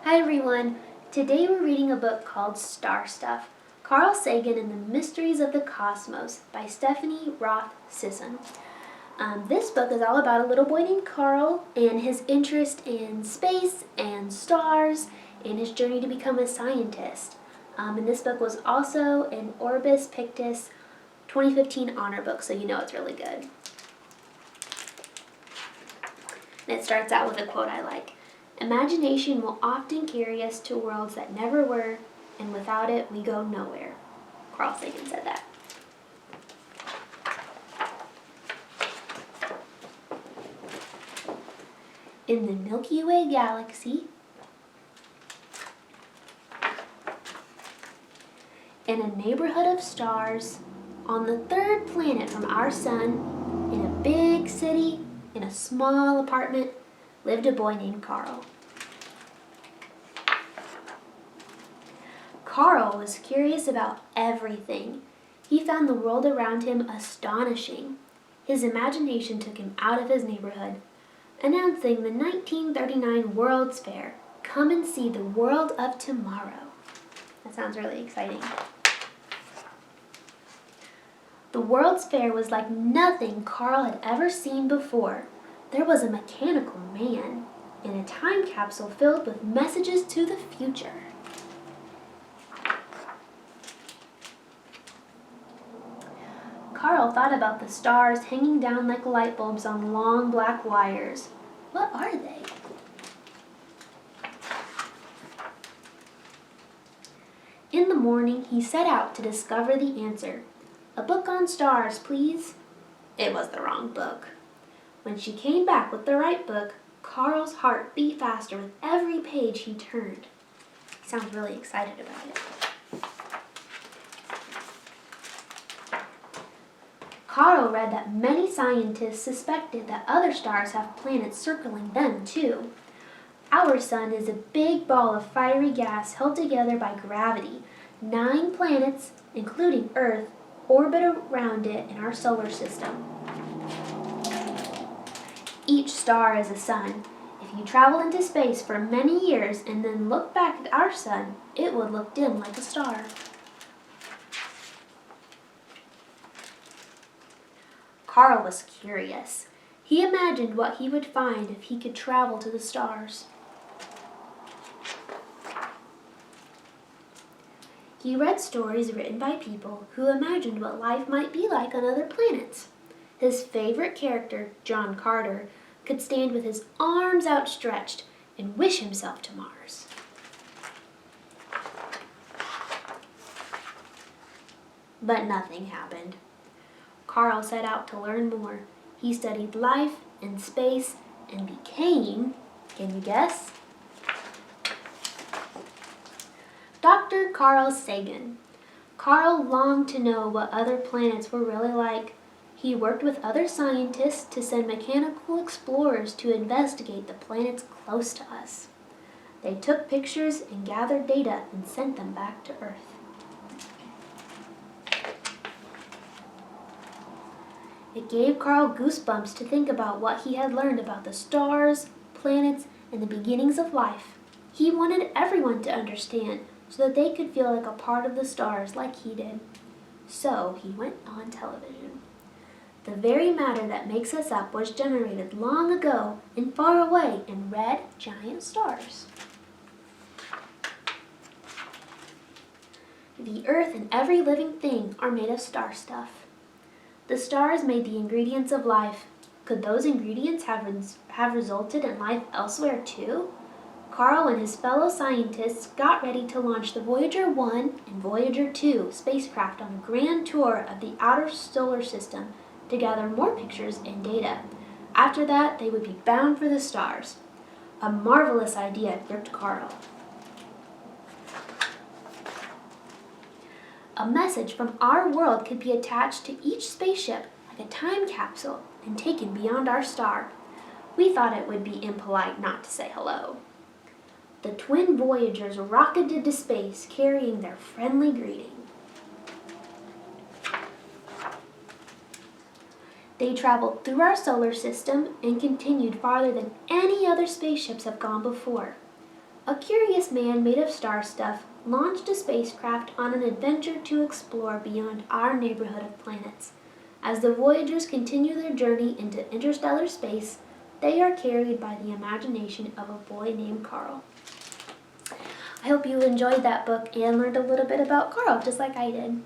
Hi everyone! Today we're reading a book called Star Stuff, Carl Sagan and the Mysteries of the Cosmos by Stephanie Roth Sisson. This book is all about a little boy named Carl and his interest in space and stars and his journey to become a scientist. And this book was also an Orbis Pictus 2015 honor book, so you know it's really good. And it starts out with a quote I like. "Imagination will often carry us to worlds that never were, and without it we go nowhere." Carl Sagan said that. In the Milky Way galaxy, in a neighborhood of stars, on the third planet from our sun, in a big city, in a small apartment, lived a boy named Carl. Carl was curious about everything. He found the world around him astonishing. His imagination took him out of his neighborhood, announcing the 1939 World's Fair. Come and see the world of tomorrow. That sounds really exciting. The World's Fair was like nothing Carl had ever seen before. There was a mechanical man in a time capsule filled with messages to the future. Carl thought about the stars hanging down like light bulbs on long black wires. What are they? In the morning, he set out to discover the answer. "A book on stars, please." It was the wrong book. When she came back with the right book, Carl's heart beat faster with every page he turned. He sounds really excited about it. Carl read that many scientists suspected that other stars have planets circling them too. Our sun is a big ball of fiery gas held together by gravity. 9 planets, including Earth, orbit around it in our solar system. Each star is a sun. If you travel into space for many years and then look back at our sun, it would look dim like a star. Carl was curious. He imagined what he would find if he could travel to the stars. He read stories written by people who imagined what life might be like on other planets. His favorite character, John Carter, could stand with his arms outstretched and wish himself to Mars. But nothing happened. Carl set out to learn more. He studied life and space and became, can you guess? Dr. Carl Sagan. Carl longed to know what other planets were really like. He worked with other scientists to send mechanical explorers to investigate the planets close to us. They took pictures and gathered data and sent them back to Earth. It gave Carl goosebumps to think about what he had learned about the stars, planets, and the beginnings of life. He wanted everyone to understand so that they could feel like a part of the stars like he did. So he went on television. The very matter that makes us up was generated long ago and far away in red giant stars. The Earth and every living thing are made of star stuff. The stars made the ingredients of life. Could those ingredients have resulted in life elsewhere too? Carl and his fellow scientists got ready to launch the Voyager 1 and Voyager 2 spacecraft on a grand tour of the outer solar system to gather more pictures and data. After that, they would be bound for the stars. A marvelous idea gripped Carl. A message from our world could be attached to each spaceship like a time capsule and taken beyond our star. We thought it would be impolite not to say hello. The twin Voyagers rocketed to space carrying their friendly greeting. They traveled through our solar system and continued farther than any other spaceships have gone before. A curious man made of star stuff launched a spacecraft on an adventure to explore beyond our neighborhood of planets. As the voyagers continue their journey into interstellar space, they are carried by the imagination of a boy named Carl. I hope you enjoyed that book and learned a little bit about Carl, just like I did.